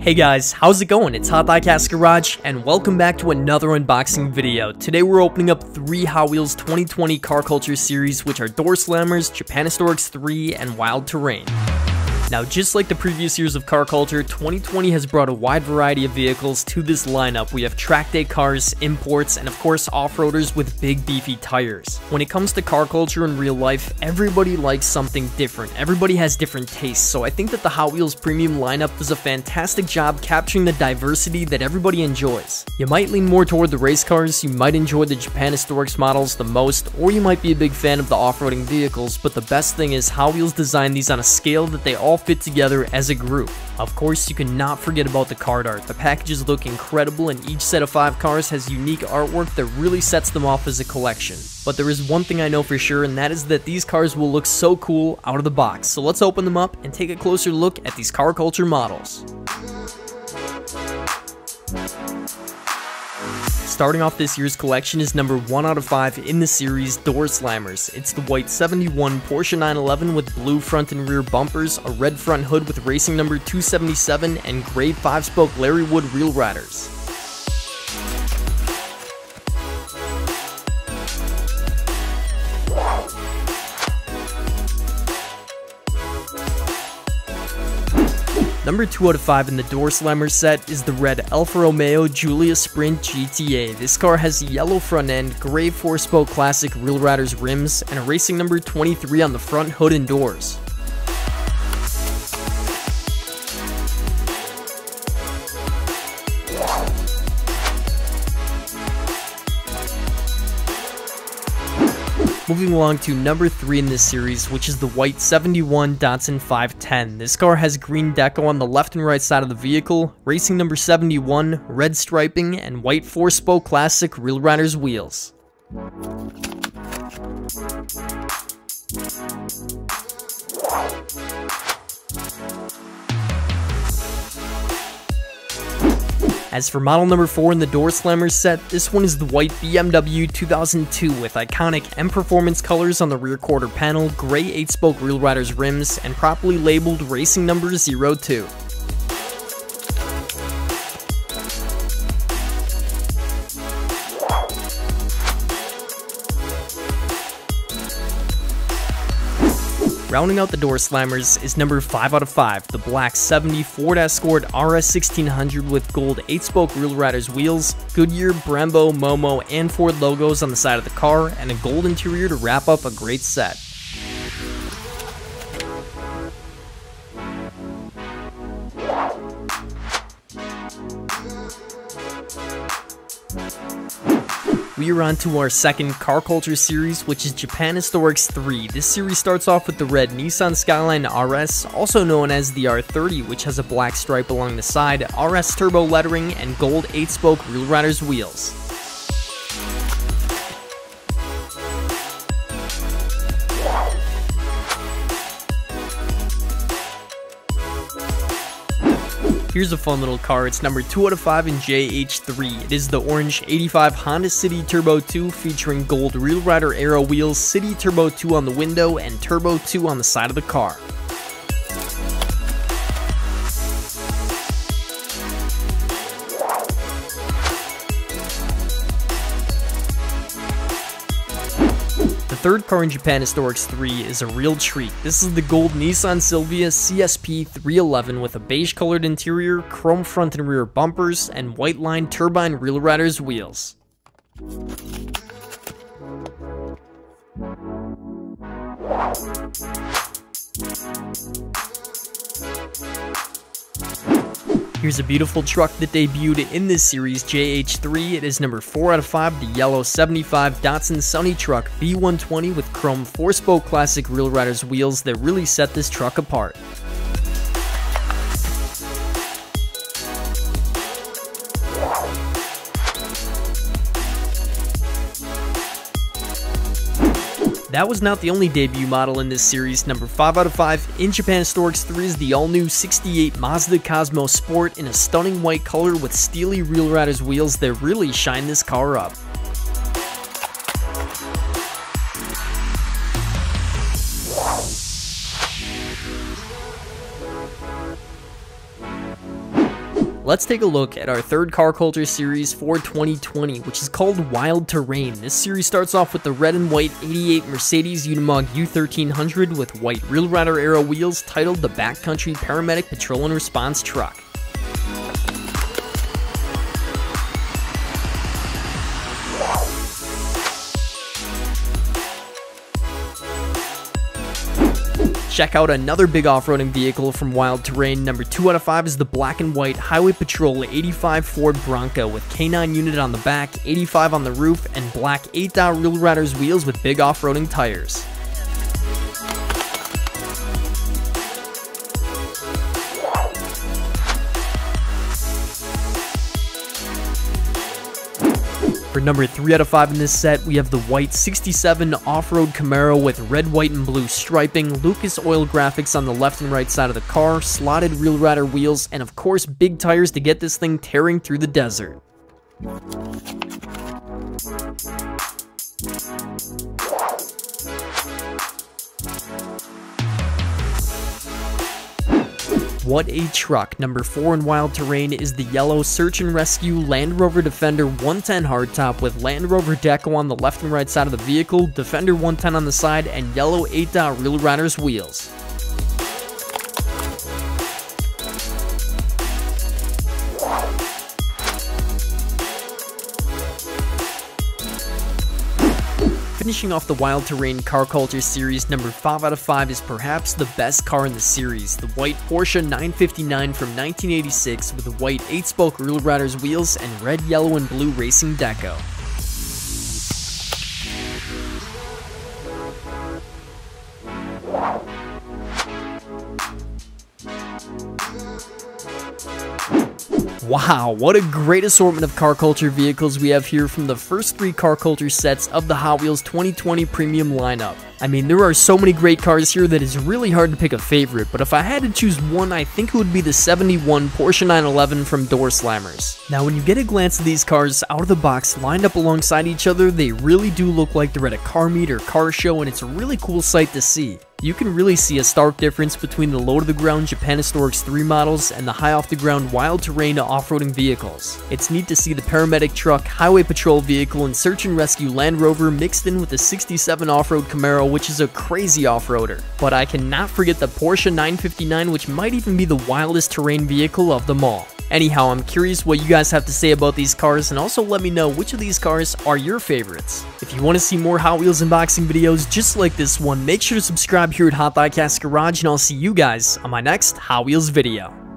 Hey guys, how's it going? It's HotDiecast Garage, and welcome back to another unboxing video. Today we're opening up 3 Hot Wheels 2020 Car Culture series, which are Door Slammers, Japan Historics 3, and Wild Terrain. Now, just like the previous years of car culture, 2020 has brought a wide variety of vehicles to this lineup. We have track day cars, imports, and of course off-roaders with big beefy tires. When it comes to car culture in real life, everybody likes something different. Everybody has different tastes, so I think that the Hot Wheels premium lineup does a fantastic job capturing the diversity that everybody enjoys. You might lean more toward the race cars, you might enjoy the Japan Historics models the most, or you might be a big fan of the off-roading vehicles, but the best thing is Hot Wheels designed these on a scale that they all fit together as a group. Of course, you cannot forget about the card art. The packages look incredible, and each set of 5 cars has unique artwork that really sets them off as a collection. But there is one thing I know for sure, and that is that these cars will look so cool out of the box. So let's open them up and take a closer look at these car culture models. Starting off this year's collection is number 1 out of 5 in the series, Door Slammers. It's the white 71 Porsche 911 with blue front and rear bumpers, a red front hood with racing number 277, and gray 5-spoke Larry Wood wheel riders. Number 2 out of 5 in the Door Slammers set is the red ALFA Romeo Giulia Sprint GTA. This car has a yellow front end, gray 4-spoke classic Wheel Riders rims, and a racing number 23 on the front hood and doors. Moving along to number 3 in this series, which is the white 71 Datsun 510. This car has green deco on the left and right side of the vehicle, racing number 71, red striping, and white 4-spoke classic Wheel Riders wheels. As for model number 4 in the Door Slammers set, this one is the white BMW 2002 with iconic M Performance colors on the rear quarter panel, gray 8-spoke Wheel Riders rims, and properly labeled racing number 02. Rounding out the Door Slammers is number 5 out of 5, the black 70 Ford Escort RS 1600 with gold 8-spoke Wheel Riders wheels, Goodyear, Brembo, Momo, and Ford logos on the side of the car, and a gold interior to wrap up a great set. We are on to our second car culture series, which is Japan Historics 3. This series starts off with the red Nissan Skyline RS, also known as the R30, which has a black stripe along the side, RS turbo lettering, and gold 8-spoke Wheel Riders wheels. Here's a fun little car. It's number 2 out of 5 in JH3. It is the orange 85 Honda City Turbo 2 featuring gold Wheel Rider Aero wheels, City Turbo 2 on the window, and Turbo 2 on the side of the car. The third car in Japan Historics 3 is a real treat. This is the gold Nissan SILVIA CSP 311 with a beige colored interior, chrome front and rear bumpers, and white line turbine Wheel Riders wheels. Here's a beautiful truck that debuted in this series, JH3. It is number 4 out of 5, the yellow 75 Datsun Sunny Truck B120 with chrome 4-spoke classic Wheel Riders wheels that really set this truck apart. That was not the only debut model in this series. Number 5 out of 5 in Japan Historics 3 is the all-new 68 Mazda COSMO Sport in a stunning white color with steely Wheel Riders wheels that really shine this car up. let's take a look at our third car culture series for 2020, which is called Wild Terrain. This series starts off with the red and white 88 Mercedes Unimog U1300 with white Real Rider Aero wheels, titled the Backcountry Paramedic Patrol and Response Truck. Check out another big off-roading vehicle from Wild Terrain. Number 2 out of 5 is the black and white Highway Patrol 85 Ford Bronco with K9 unit on the back, 85 on the roof, and black 8-dot Real Riders wheels with big off-roading tires. For number 3 out of 5 in this set, we have the white 67 off-road Camaro with red, white, and blue striping, Lucas Oil graphics on the left and right side of the car, slotted Real Rider wheels, and of course big tires to get this thing tearing through the desert. What a truck. Number 4 in Wild Terrain is the yellow Search and Rescue Land Rover Defender 110 hardtop with Land Rover deco on the left and right side of the vehicle, Defender 110 on the side, and yellow 8-dot Real Riders wheels. Finishing off the Wild Terrain car culture series, number 5 out of 5 is perhaps the best car in the series, the white Porsche 959 from 1986 with the white 8-spoke Real Riders wheels and red, yellow, and blue racing deco. Wow, what a great assortment of car culture vehicles we have here from the first 3 car culture sets of the Hot Wheels 2020 premium lineup. I mean, there are so many great cars here that it's really hard to pick a favorite, but if I had to choose one, I think it would be the 71 Porsche 911 from Door Slammers. Now, when you get a glance at these cars out of the box lined up alongside each other, they really do look like they're at a car meet or car show, and it's a really cool sight to see. You can really see a stark difference between the low-to-the-ground Japanistorics 3 models and the high-off-the-ground Wild Terrain off-roading vehicles. It's neat to see the paramedic truck, highway patrol vehicle, and search and rescue Land Rover mixed in with the 67 off-road Camaro, which is a crazy off-roader. But I cannot forget the Porsche 959, which might even be the wildest terrain vehicle of them all. Anyhow, I'm curious what you guys have to say about these cars, and also let me know which of these cars are your favorites. If you want to see more Hot Wheels unboxing videos just like this one, make sure to subscribe here at HotDiecast Garage, and I'll see you guys on my next Hot Wheels video.